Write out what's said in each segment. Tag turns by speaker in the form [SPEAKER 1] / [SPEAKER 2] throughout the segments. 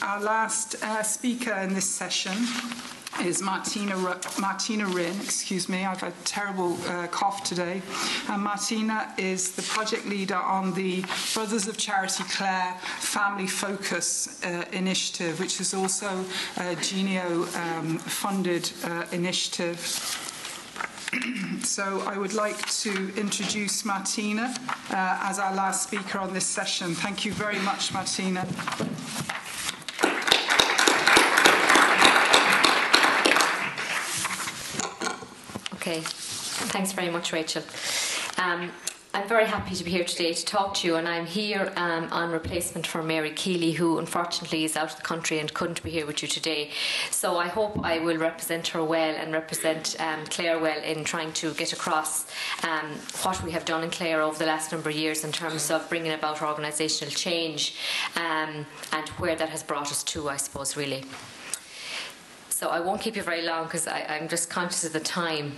[SPEAKER 1] Our last speaker in this session is Martina Rynne. Excuse me, I've had a terrible cough today. Martina is the project leader on the Brothers of Charity Clare Family Focus initiative, which is also a Genio-funded initiative. So I would like to introduce Martina as our last speaker on this session. Thank you very much, Martina.
[SPEAKER 2] Okay, thanks very much, Rachel. I'm very happy to be here today to talk to you, and I'm here on replacement for Mary Keeley, who unfortunately is out of the country and couldn't be here with you today. So I hope I will represent her well and represent Clare well in trying to get across what we have done in Clare over the last number of years in terms of bringing about organisational change and where that has brought us to, I suppose, really. So I won't keep you very long because I'm just conscious of the time.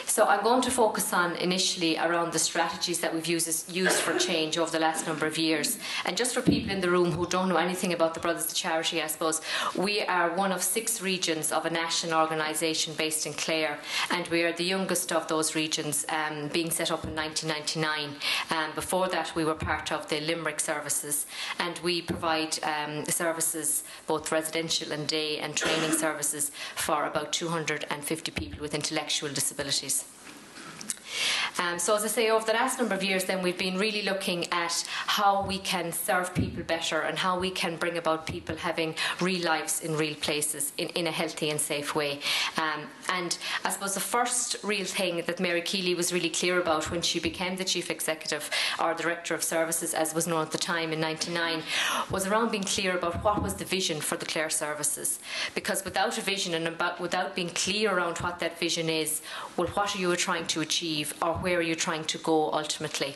[SPEAKER 2] So I'm going to focus on initially around the strategies that we've used for change over the last number of years. And just for people in the room who don't know anything about the Brothers of Charity, I suppose, we are one of 6 regions of a national organisation based in Clare, and we are the youngest of those regions, being set up in 1999. Before that, we were part of the Limerick services, and we provide services, both residential and day and training services, for about 250 people with intellectual disabilities. So as I say, over the last number of years then we've been really looking at how we can serve people better and how we can bring about people having real lives in real places in a healthy and safe way. And I suppose the first real thing that Mary Keeley was really clear about when she became the Chief Executive or Director of Services, as was known at the time in '99, was around being clear about what was the vision for the Clare services. Because without a vision and without being clear around what that vision is, well, what are you trying to achieve, or where are you trying to go ultimately?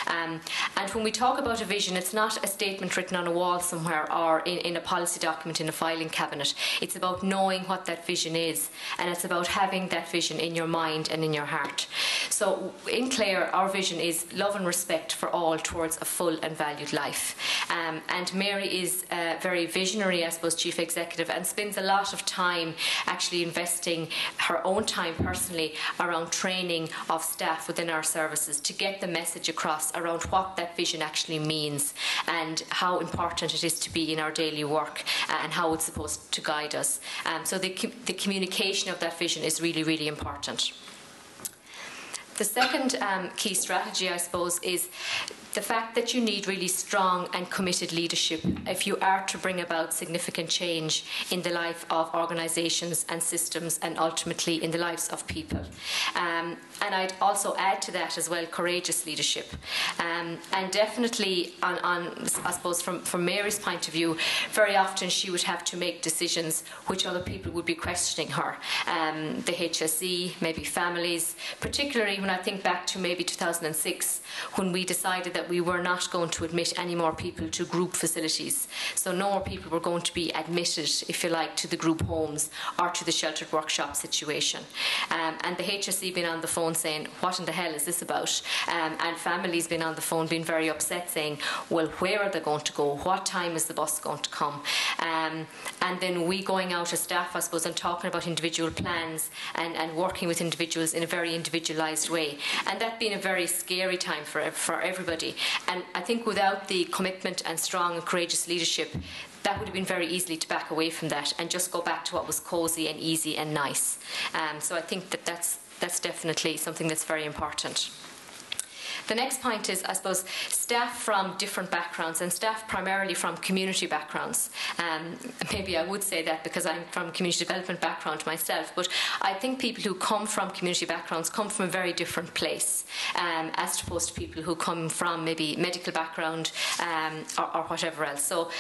[SPEAKER 2] And when we talk about a vision, it's not a statement written on a wall somewhere or in a policy document in a filing cabinet. It's about knowing what that vision is, and it's about having that vision in your mind and in your heart. So in Clare, our vision is love and respect for all towards a full and valued life. And Mary is a very visionary, I suppose, Chief Executive, and spends a lot of time actually investing her own time personally around training of staff within our services to get the message across around what that vision actually means and how important it is to be in our daily work and how it's supposed to guide us. So the communication of that vision is really, really important. The second key strategy, I suppose, is the fact that you need really strong and committed leadership if you are to bring about significant change in the life of organisations and systems and ultimately in the lives of people. And I'd also add to that as well courageous leadership. And definitely, I suppose from Mary's point of view, very often she would have to make decisions which other people would be questioning her. The HSE, maybe families, particularly when I think back to maybe 2006 when we decided that we were not going to admit any more people to group facilities. So no more people were going to be admitted, if you like, to the group homes or to the sheltered workshop situation. And the HSE been on the phone saying, what in the hell is this about? And families been on the phone being very upset saying, well, where are they going to go? What time is the bus going to come? And then we going out as staff, I suppose, and talking about individual plans and working with individuals in a very individualised way. And that being a very scary time for everybody. And I think without the commitment and strong and courageous leadership, that would have been very easily to back away from that and just go back to what was cosy and easy and nice. So I think that that's definitely something that's very important. The next point is, I suppose, staff from different backgrounds and staff primarily from community backgrounds. Maybe I would say that because I'm from a community development background myself, but I think people who come from community backgrounds come from a very different place as opposed to people who come from maybe medical background or whatever else. So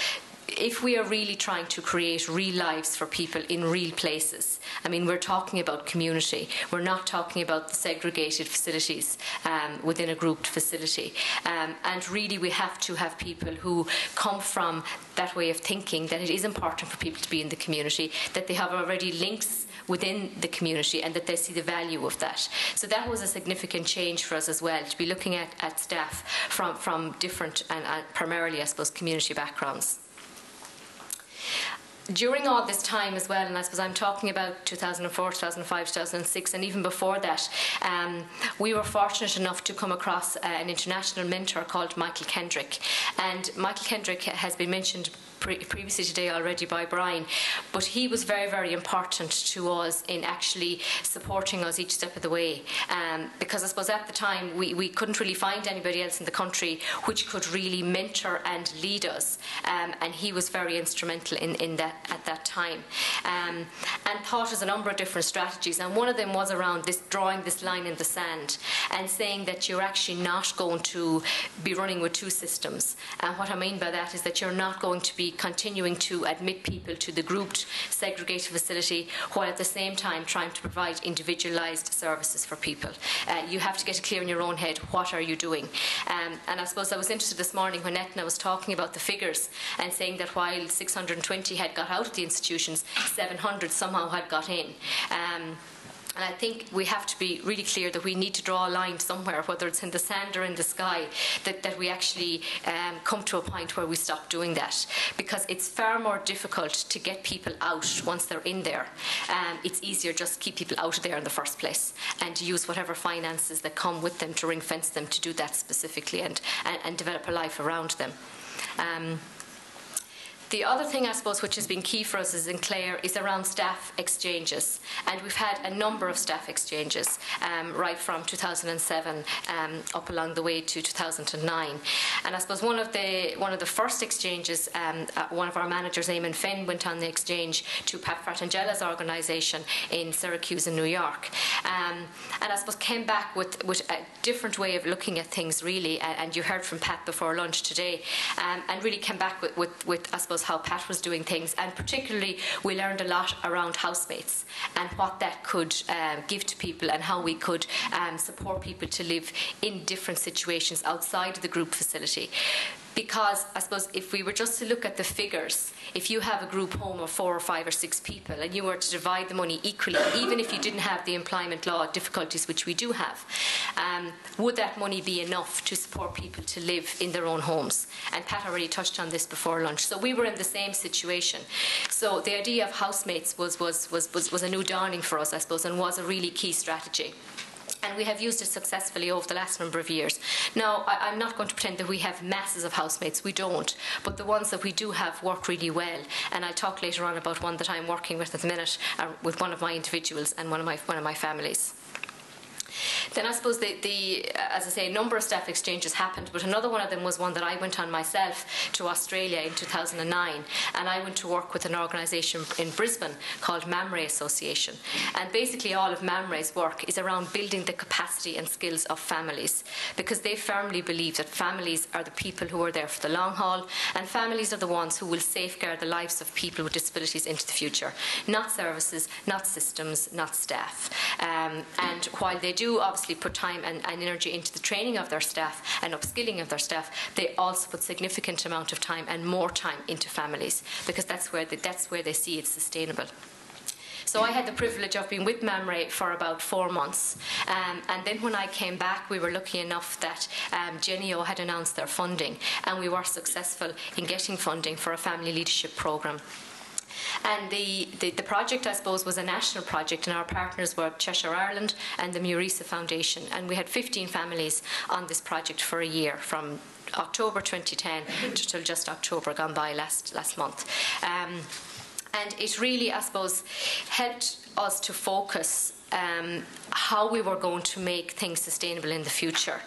[SPEAKER 2] if we are really trying to create real lives for people in real places, I mean, we're talking about community. We're not talking about the segregated facilities within a grouped facility. And really we have to have people who come from that way of thinking that it is important for people to be in the community, that they have already links within the community and that they see the value of that. So that was a significant change for us as well, to be looking at staff from different and primarily, I suppose, community backgrounds. during all this time as well, and I suppose I'm talking about 2004, 2005, 2006, and even before that, we were fortunate enough to come across an international mentor called Michael Kendrick. And Michael Kendrick has been mentioned previously today already by Brian, but he was very, very important to us in actually supporting us each step of the way, because I suppose at the time we couldn't really find anybody else in the country which could really mentor and lead us, and he was very instrumental in that at that time, and taught us a number of different strategies, and one of them was around this, drawing this line in the sand and saying that you're actually not going to be running with two systems. And what I mean by that is that you're not going to be continuing to admit people to the grouped segregated facility while at the same time trying to provide individualised services for people. You have to get it clear in your own head, what are you doing? And I suppose I was interested this morning when Etna was talking about the figures and saying that while 620 had got out of the institutions, 700 somehow had got in. And I think we have to be really clear that we need to draw a line somewhere, whether it's in the sand or in the sky, that we actually come to a point where we stop doing that. Because it's far more difficult to get people out once they're in there. It's easier just to keep people out of there in the first place and to use whatever finances that come with them to ring fence them to do that specifically and develop a life around them. The other thing, I suppose, which has been key for us as in Clare is around staff exchanges. And we've had a number of staff exchanges right from 2007 up along the way to 2009. And I suppose one of the first exchanges, one of our managers, Eamon Finn, went on the exchange to Pat Fratangella's organisation in Syracuse in New York. And I suppose came back with a different way of looking at things, really. And you heard from Pat before lunch today. And really came back with I suppose, how Pat was doing things, and particularly we learned a lot around housemates and what that could give to people and how we could support people to live in different situations outside of the group facility. Because I suppose if we were just to look at the figures, if you have a group home of 4 or 5 or 6 people and you were to divide the money equally, even if you didn't have the employment law difficulties, which we do have, would that money be enough to support people to live in their own homes? And Pat already touched on this before lunch. So we were in the same situation. So the idea of housemates was a new dawning for us, I suppose, and was a really key strategy. And we have used it successfully over the last number of years. Now, I'm not going to pretend that we have masses of housemates. We don't. But the ones that we do have work really well. And I'll talk later on about one that I'm working with at the minute, with one of my individuals and one of my families. Then I suppose as I say, a number of staff exchanges happened, but another one of them was one that I went on myself to Australia in 2009, and I went to work with an organisation in Brisbane called MAMRE Association. And basically all of MAMRE's work is around building the capacity and skills of families, because they firmly believe that families are the people who are there for the long haul, and families are the ones who will safeguard the lives of people with disabilities into the future. Not services, not systems, not staff. And while they do obviously put time and energy into the training of their staff and upskilling of their staff, they also put significant amount of time and more time into families, because that's where they see it's sustainable. So I had the privilege of being with MAMRE for about 4 months, and then when I came back, we were lucky enough that Genio had announced their funding, and we were successful in getting funding for a family leadership programme. And the project, I suppose, was a national project, and our partners were Cheshire Ireland and the Murisa Foundation. And we had 15 families on this project for a year, from October 2010 till just October gone by last month. And it really, I suppose, helped us to focus how we were going to make things sustainable in the future.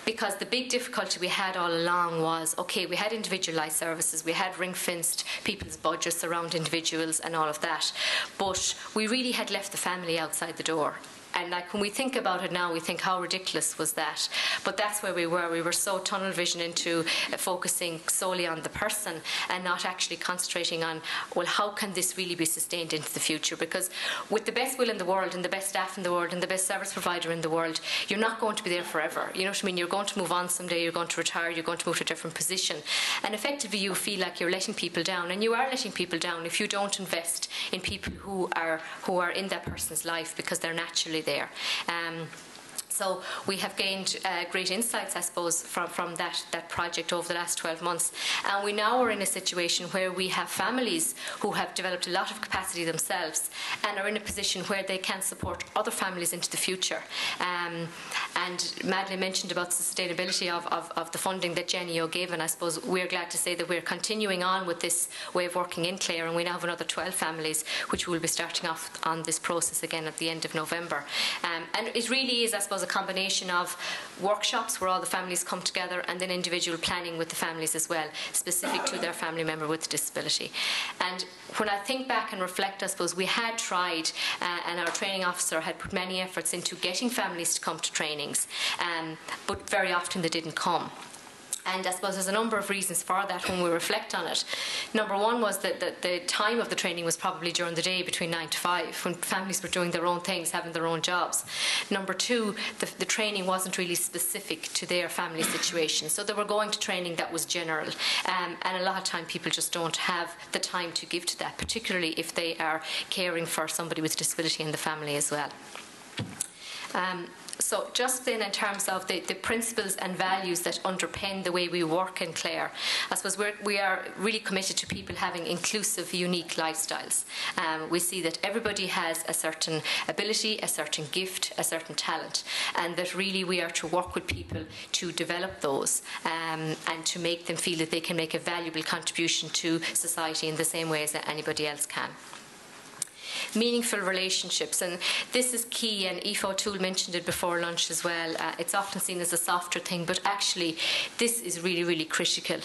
[SPEAKER 2] Because the big difficulty we had all along was, okay, we had individualised services, we had ring-fenced people's budgets around individuals and all of that, but we really had left the family outside the door. And like when we think about it now, we think, how ridiculous was that? But that's where we were. We were so tunnel vision into focusing solely on the person and not actually concentrating on, well, how can this really be sustained into the future? Because with the best will in the world and the best staff in the world and the best service provider in the world, you're not going to be there forever. You know what I mean? You're going to move on someday, you're going to retire, you're going to move to a different position. And effectively you feel like you're letting people down. And you are letting people down if you don't invest in people who are in that person's life, because they're naturally there. So we have gained great insights, I suppose, from that project over the last 12 months. And we now are in a situation where we have families who have developed a lot of capacity themselves and are in a position where they can support other families into the future. And Madeleine mentioned about the sustainability of the funding that Genio gave, and I suppose we're glad to say that we're continuing on with this way of working in Clare, and we now have another 12 families which will be starting off on this process again at the end of November. And it really is, I suppose, a combination of workshops where all the families come together and then individual planning with the families as well, specific to their family member with a disability. And when I think back and reflect, I suppose we had tried, and our training officer had put many efforts into getting families to come to trainings, but very often they didn't come. And I suppose there's a number of reasons for that when we reflect on it. Number one was that the time of the training was probably during the day between 9 to 5, when families were doing their own things, having their own jobs. Number two, the training wasn't really specific to their family situation. So they were going to training that was general. And a lot of time people just don't have the time to give to that, particularly if they are caring for somebody with disability in the family as well. So just then in terms of the principles and values that underpin the way we work in Clare, I suppose we are really committed to people having inclusive, unique lifestyles. We see that everybody has a certain ability, a certain gift, a certain talent, and that really we are to work with people to develop those and to make them feel that they can make a valuable contribution to society in the same way as anybody else can. Meaningful relationships, and this is key, and Aoife O'Toole mentioned it before lunch as well. It's often seen as a softer thing, but actually this is really, really critical,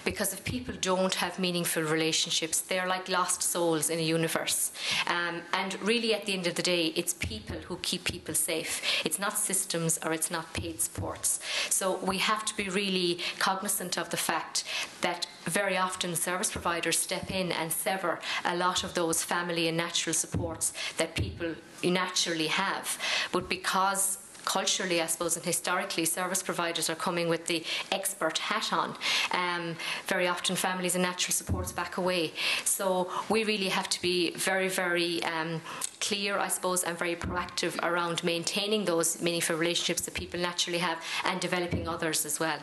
[SPEAKER 2] because if people don't have meaningful relationships, they're like lost souls in a universe, and really at the end of the day it's people who keep people safe. It's not systems or it's not paid supports. So we have to be really cognizant of the fact that very often service providers step in and sever a lot of those family and natural supports that people naturally have. But because culturally, I suppose, and historically, service providers are coming with the expert hat on, very often families and natural supports back away. So we really have to be very, very clear, I suppose, and very proactive around maintaining those meaningful relationships that people naturally have and developing others as well.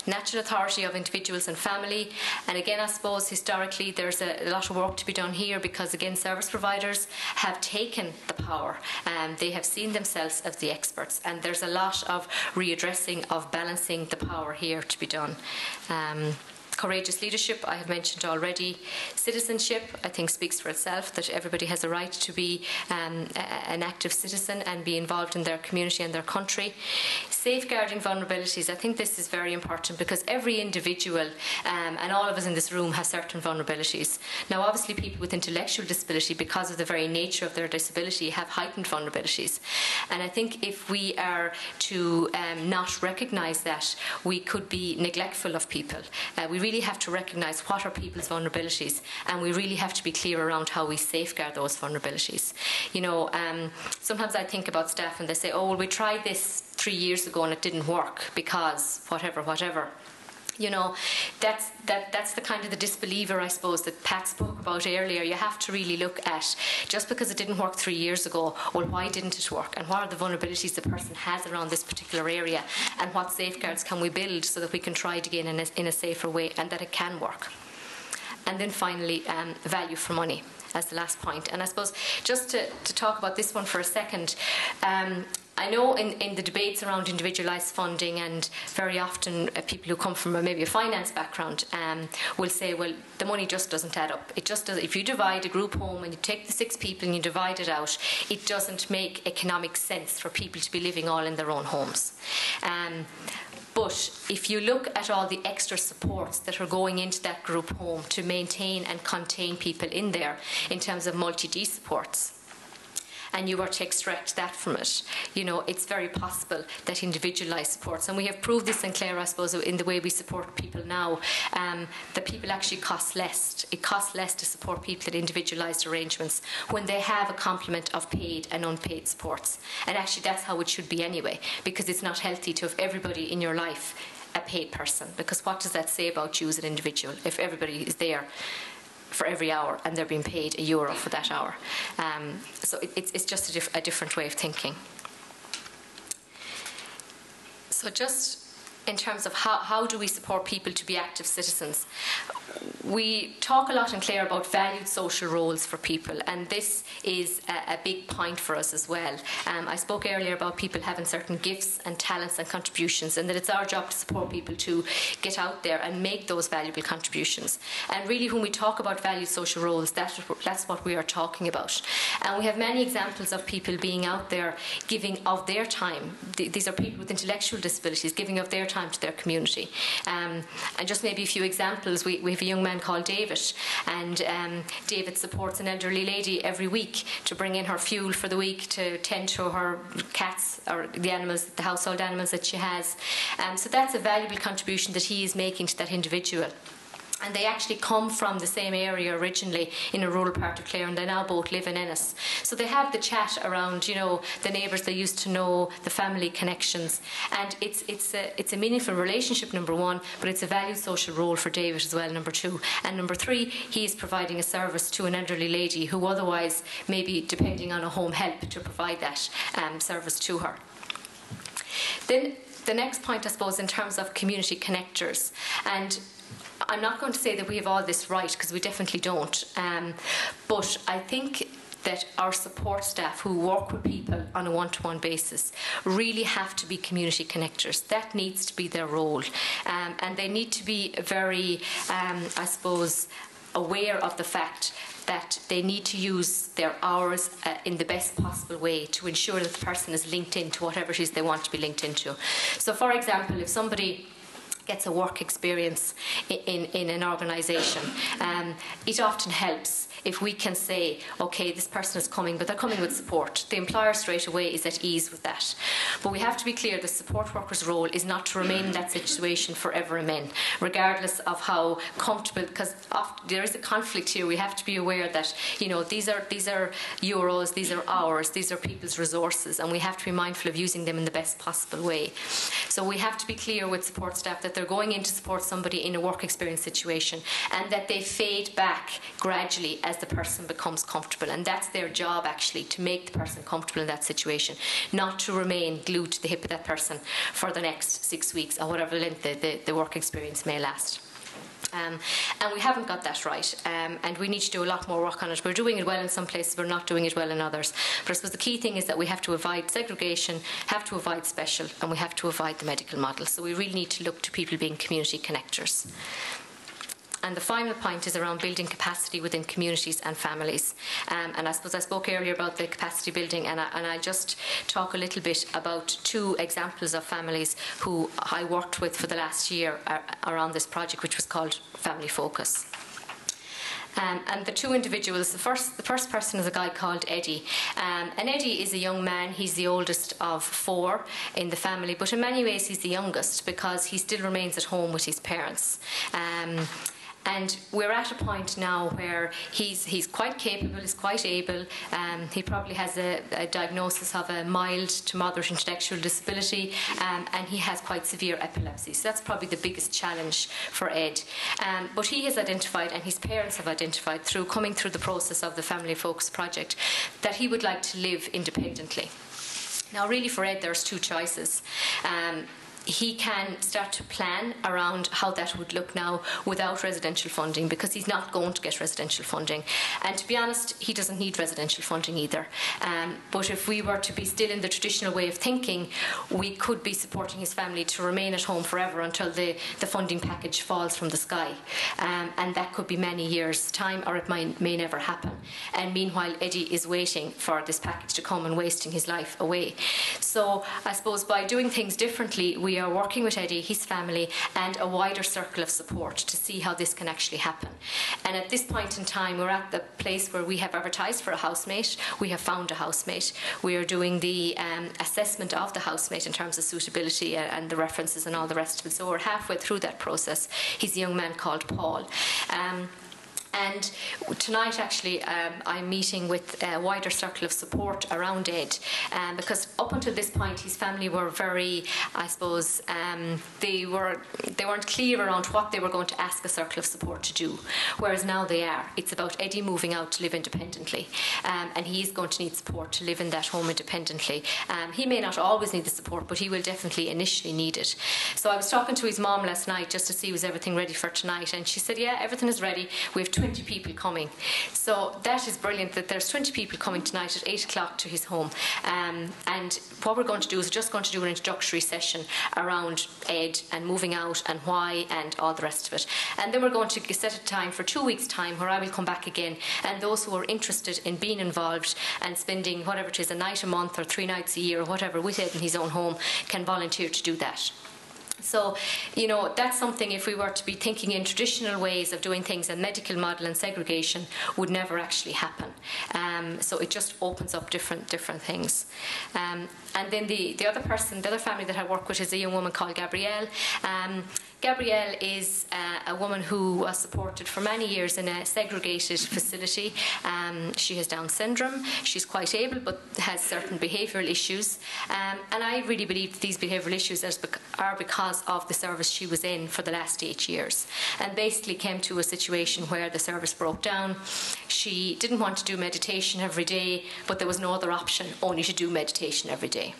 [SPEAKER 2] Natural authority of individuals and family, and again I suppose historically there's a lot of work to be done here, because again service providers have taken the power and they have seen themselves as the experts, and there's a lot of readdressing of balancing the power here to be done. Courageous leadership, I have mentioned already. Citizenship, I think, speaks for itself, that everybody has a right to be an active citizen and be involved in their community and their country. Safeguarding vulnerabilities, I think this is very important, because every individual and all of us in this room have certain vulnerabilities. Now obviously people with intellectual disability, because of the very nature of their disability, have heightened vulnerabilities, and I think if we are to not recognise that, we could be neglectful of people. We really have to recognise what are people's vulnerabilities, and we really have to be clear around how we safeguard those vulnerabilities. You know, sometimes I think about staff and they say, oh well, we tried this 3 years ago and it didn't work because whatever. You know, that's the kind of the disbeliever, I suppose, that Pat spoke about earlier. You have to really look at, just because it didn't work 3 years ago, well, why didn't it work? And what are the vulnerabilities the person has around this particular area? And what safeguards can we build so that we can try it again in a safer way and that it can work? And then finally, value for money as the last point. And I suppose just to talk about this one for a second, I know in the debates around individualised funding, and very often people who come from maybe a finance background will say, well, the money just doesn't add up. It just does. If you divide a group home and you take the 6 people and you divide it out, it doesn't make economic sense for people to be living all in their own homes. But if you look at all the extra supports that are going into that group home to maintain and contain people in there, in terms of multi-D supports, and you were to extract that from it, you know, it's very possible that individualised supports, and we have proved this in Clare, I suppose, in the way we support people now, that people actually cost less. It costs less to support people in individualised arrangements when they have a complement of paid and unpaid supports. And actually that's how it should be anyway, because it's not healthy to have everybody in your life a paid person, because what does that say about you as an individual if everybody is there for every hour and they're being paid €1 for that hour? So it's just a different way of thinking. So just in terms of how do we support people to be active citizens, we talk a lot in Clare about valued social roles for people, and this is a big point for us as well. I spoke earlier about people having certain gifts and talents and contributions, and that it's our job to support people to get out there and make those valuable contributions. And really, when we talk about valued social roles, that's what we are talking about. And we have many examples of people being out there giving of their time. These are people with intellectual disabilities giving of their time to their community. And just maybe a few examples. We have a young man called David, and David supports an elderly lady every week to bring in her fuel for the week to tend to her cats or the animals, the household animals that she has. So that's a valuable contribution that he is making to that individual. And they actually come from the same area originally in a rural part of Clare, and they now both live in Ennis. So they have the chat around, you know, the neighbours they used to know, the family connections. And it's a meaningful relationship, number one, but it's a valued social role for David as well, number two. And number three, he is providing a service to an elderly lady who otherwise may be depending on a home help to provide that service to her. Then the next point, I suppose, in terms of community connectors, and I'm not going to say that we have all this right, because we definitely don't, but I think that our support staff who work with people on a one-to-one basis really have to be community connectors. That needs to be their role, and they need to be very, I suppose, aware of the fact that they need to use their hours in the best possible way to ensure that the person is linked into whatever it is they want to be linked into. So, for example, if somebody gets a work experience in an organisation, it often helps if we can say, okay, this person is coming, but they're coming with support. The employer straight away is at ease with that. But we have to be clear, the support worker's role is not to remain in that situation forever, amen, regardless of how comfortable, because there is a conflict here. We have to be aware that, you know, these are euros, these are hours, these are people's resources, and we have to be mindful of using them in the best possible way. So we have to be clear with support staff that they're going in to support somebody in a work experience situation, and that they fade back gradually as the person becomes comfortable. And that's their job, actually, to make the person comfortable in that situation, not to remain glued to the hip of that person for the next 6 weeks or whatever length the work experience may last. And we haven't got that right, and we need to do a lot more work on it. We're doing it well in some places, we're not doing it well in others. But I suppose the key thing is that we have to avoid segregation, have to avoid special, and we have to avoid the medical model. So we really need to look to people being community connectors. And the final point is around building capacity within communities and families. And I suppose I spoke earlier about the capacity building, and I'll just talk a little bit about two examples of families who I worked with for the last year around this project, which was called Family Focus. And the two individuals, the first person is a guy called Eddie. And Eddie is a young man. He's the oldest of 4 in the family, but in many ways he's the youngest because he still remains at home with his parents. And we're at a point now where he's quite capable, he's quite able. He probably has a diagnosis of a mild to moderate intellectual disability, and he has quite severe epilepsy. So that's probably the biggest challenge for Ed. But he has identified, and his parents have identified, through coming through the process of the Family Focus project, that he would like to live independently. Now, really, for Ed, there's two choices. He can start to plan around how that would look now without residential funding, because he's not going to get residential funding. And to be honest, he doesn't need residential funding either. But if we were to be still in the traditional way of thinking, we could be supporting his family to remain at home forever until the funding package falls from the sky. And that could be many years' time, or it may never happen. And meanwhile, Eddie is waiting for this package to come and wasting his life away. So I suppose by doing things differently, we are working with Eddie, his family, and a wider circle of support to see how this can actually happen. And at this point in time, we're at the place where we have advertised for a housemate. We have found a housemate. We are doing the assessment of the housemate in terms of suitability and the references and all the rest of it. So we're halfway through that process. He's a young man called Paul. And tonight, actually, I'm meeting with a wider circle of support around Ed, because up until this point, his family were very, I suppose, they weren't clear around what they were going to ask a circle of support to do, whereas now they are. It's about Eddie moving out to live independently, and he is going to need support to live in that home independently. He may not always need the support, but he will definitely initially need it. So I was talking to his mom last night just to see was everything ready for tonight, and she said, yeah, everything is ready. We have 20 people coming. So that is brilliant that there's 20 people coming tonight at 8 o'clock to his home. And what we're going to do is just going to do an introductory session around Ed and moving out and why and all the rest of it. And then we're going to set a time for 2 weeks' time where I will come back again, and those who are interested in being involved and spending whatever it is, a night a month or 3 nights a year or whatever with Ed in his own home, can volunteer to do that. So, you know, that's something, if we were to be thinking in traditional ways of doing things, a medical model and segregation would never actually happen. So it just opens up different things. And then the other family that I work with is a young woman called Gabrielle. Gabrielle is a woman who was supported for many years in a segregated facility. She has Down syndrome. She's quite able but has certain behavioural issues. And I really believe that these behavioural issues are because of the service she was in for the last 8 years. And basically came to a situation where the service broke down. She didn't want to do meditation every day, but there was no other option, only to do meditation every day.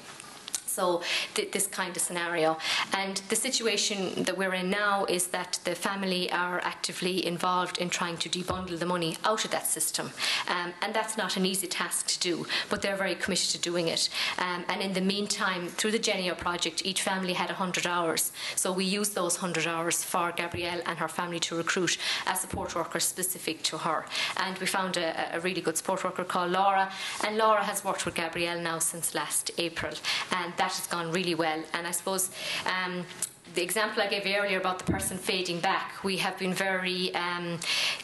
[SPEAKER 2] So this kind of scenario. And the situation that we're in now is that the family are actively involved in trying to debundle the money out of that system. And that's not an easy task to do, but they're very committed to doing it. And in the meantime, through the Genio project, each family had 100 hours. So we used those 100 hours for Gabrielle and her family to recruit a support worker specific to her. And we found a really good support worker called Laura. And Laura has worked with Gabrielle now since last April. And that has gone really well. And I suppose the example I gave you earlier about the person fading back, we have been very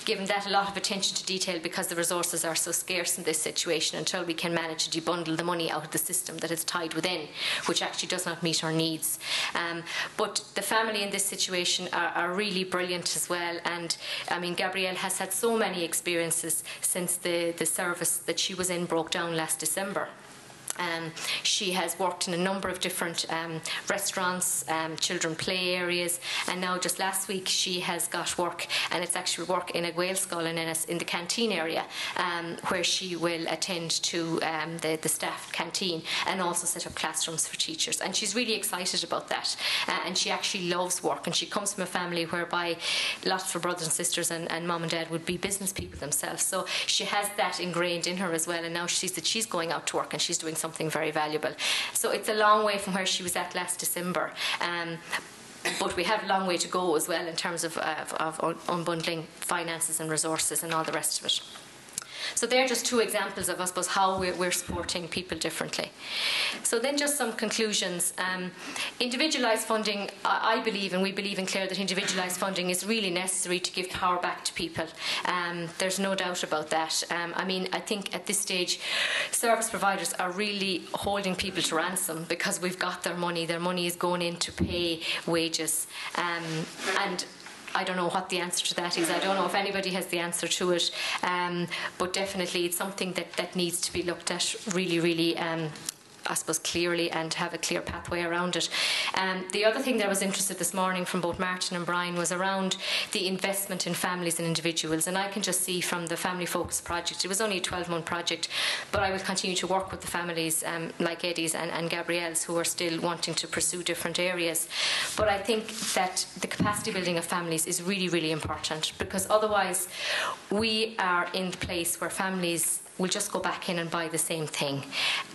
[SPEAKER 2] given that a lot of attention to detail because the resources are so scarce in this situation until we can manage to debundle the money out of the system that is tied within, which actually does not meet our needs. But the family in this situation are really brilliant as well. And I mean, Gabrielle has had so many experiences since the service that she was in broke down last December. She has worked in a number of different restaurants, children play areas, and now just last week she has got work, and it's actually work in a Gaelscoil in the canteen area, where she will attend to the staff canteen and also set up classrooms for teachers. And she's really excited about that, and she actually loves work, and she comes from a family whereby lots of her brothers and sisters and mum and dad would be business people themselves. So she has that ingrained in her as well, and now she sees that she's going out to work and she's doing something very valuable. So it's a long way from where she was at last December. But we have a long way to go as well in terms of unbundling finances and resources and all the rest of it. So they're just two examples of, I suppose, how we're supporting people differently. So then just some conclusions. Individualised funding, I believe, and we believe in Clare, that individualised funding is really necessary to give power back to people. There's no doubt about that. I mean, I think at this stage, service providers are really holding people to ransom because we've got their money. Their money is going in to pay wages. And I don't know what the answer to that is. I don't know if anybody has the answer to it. But definitely it's something that needs to be looked at really, really I suppose clearly and have a clear pathway around it. The other thing that I was interested this morning from both Martin and Brian was around the investment in families and individuals, and I can just see from the Family Focus project, it was only a 12-month project, but I will continue to work with the families like Eddie's and Gabrielle's who are still wanting to pursue different areas. But I think that the capacity building of families is really, really important, because otherwise we are in the place where families will just go back in and buy the same thing,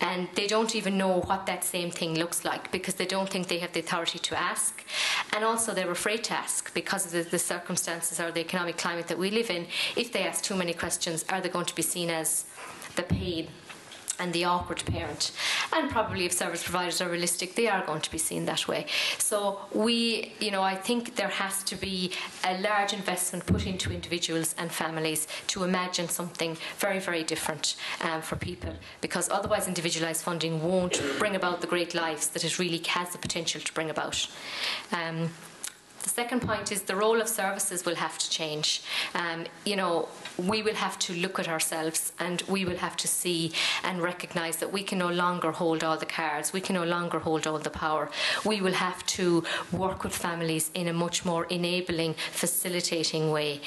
[SPEAKER 2] and they don't even know what that same thing looks like because they don't think they have the authority to ask, and also they're afraid to ask because of the circumstances or the economic climate that we live in. If they ask too many questions, are they going to be seen as the pain and the awkward parent? And probably if service providers are realistic, they are going to be seen that way. So I think there has to be a large investment put into individuals and families to imagine something very, very different for people, because otherwise individualised funding won't bring about the great lives that it really has the potential to bring about. The second point is the role of services will have to change. You know, we will have to look at ourselves, and we will have to see and recognise that we can no longer hold all the cards, we can no longer hold all the power. We will have to work with families in a much more enabling, facilitating way,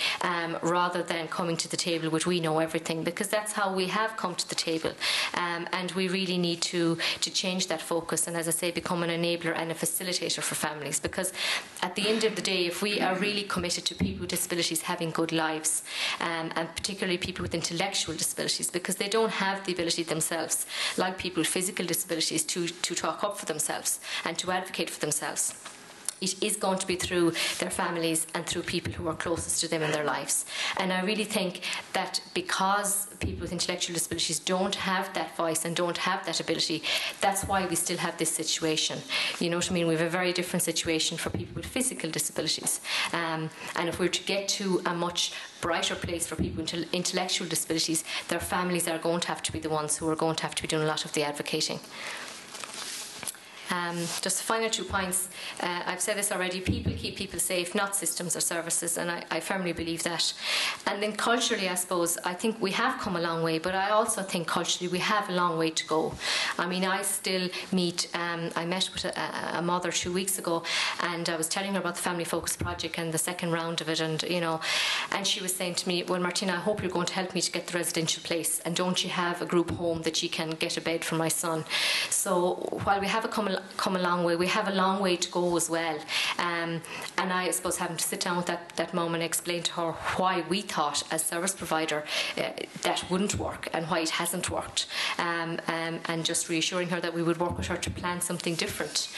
[SPEAKER 2] rather than coming to the table with we know everything, because that's how we have come to the table. And we really need to change that focus and, as I say, become an enabler and a facilitator for families, because at the end of the day, if we are really committed to people with disabilities having good lives, and particularly people with intellectual disabilities, because they don't have the ability themselves, like people with physical disabilities, to talk up for themselves and to advocate for themselves. It is going to be through their families and through people who are closest to them in their lives. And I really think that because people with intellectual disabilities don't have that voice and don't have that ability, that's why we still have this situation. You know what I mean? We have a very different situation for people with physical disabilities. And if we're to get to a much brighter place for people with intellectual disabilities, their families are going to have to be the ones who are going to have to be doing a lot of the advocating. Just the final 2 points. I've said this already. People keep people safe, not systems or services, and I firmly believe that. And then culturally, I suppose, I think we have come a long way, but I also think culturally we have a long way to go. I mean, I still meet, I met with a mother 2 weeks ago, and I was telling her about the Family Focus Project and the second round of it, and, you know, and she was saying to me, well, Martina, I hope you're going to help me to get the residential place, and don't you have a group home that you can get a bed for my son? So while we have come a long way, we have a long way to go as well. And I suppose having to sit down with that mum and explain to her why we thought as service provider that wouldn't work and why it hasn't worked, and just reassuring her that we would work with her to plan something different.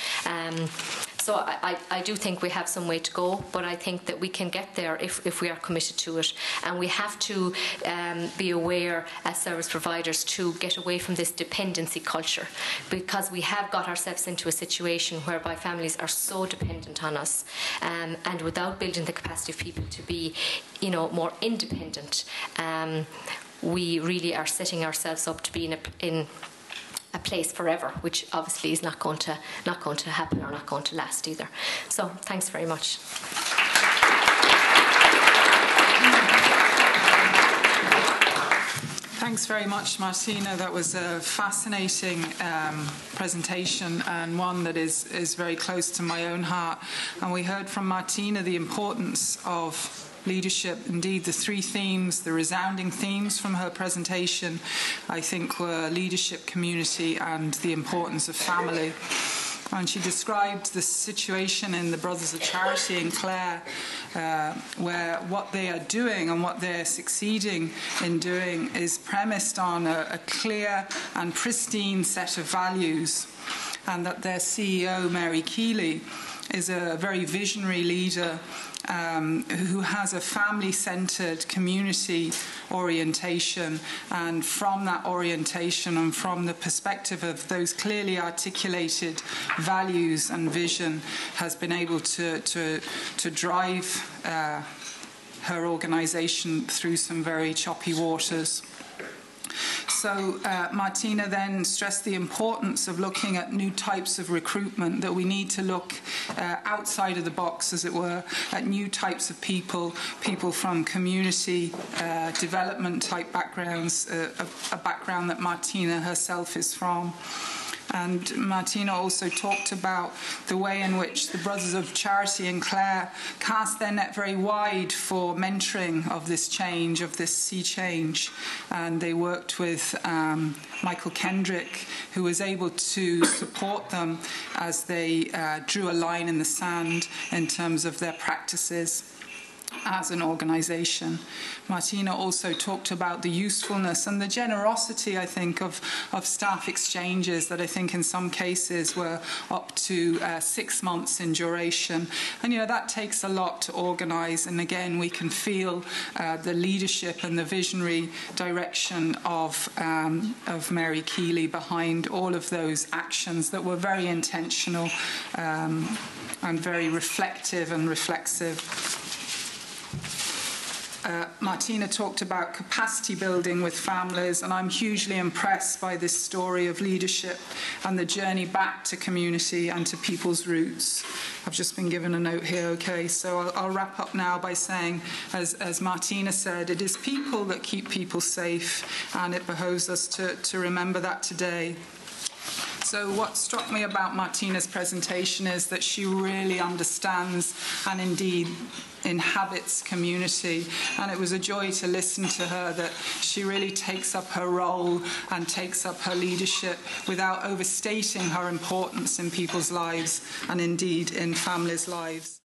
[SPEAKER 2] So I do think we have some way to go, but I think that we can get there if we are committed to it. And we have to be aware as service providers to get away from this dependency culture, because we have got ourselves into a situation whereby families are so dependent on us, and without building the capacity of people to be, you know, more independent, we really are setting ourselves up to be in a place forever, which obviously is not going to happen or not going to last either. So thanks very much.
[SPEAKER 1] Thanks very much, Martina. That was a fascinating presentation, and one that is very close to my own heart. And we heard from Martina the importance of leadership. Indeed, the 3 themes, the resounding themes from her presentation, I think, were leadership, community, and the importance of family. And she described the situation in the Brothers of Charity in Clare, where what they are doing and what they're succeeding in doing is premised on a clear and pristine set of values, and that their CEO, Mary Keeley, is a very visionary leader who has a family-centred community orientation, and from that orientation and from the perspective of those clearly articulated values and vision, has been able to drive her organisation through some very choppy waters. So Martina then stressed the importance of looking at new types of recruitment, that we need to look outside of the box, as it were, at new types of people from community development type backgrounds, a background that Martina herself is from. And Martina also talked about the way in which the Brothers of Charity in Clare cast their net very wide for mentoring of this change, of this sea change. And they worked with Michael Kendrick, who was able to support them as they drew a line in the sand in terms of their practices as an organisation. Martina also talked about the usefulness and the generosity, I think, of staff exchanges that I think in some cases were up to 6 months in duration. And, you know, that takes a lot to organise. And again, we can feel the leadership and the visionary direction of Mary Keeley behind all of those actions that were very intentional and very reflective and reflexive. Martina talked about capacity building with families, and I'm hugely impressed by this story of leadership and the journey back to community and to people's roots. I've just been given a note here, okay, so I'll wrap up now by saying, as Martina said, it is people that keep people safe, and it behoves us to remember that today. So what struck me about Martina's presentation is that she really understands and indeed inhabits community, and it was a joy to listen to her, that she really takes up her role and takes up her leadership without overstating her importance in people's lives and indeed in families' lives.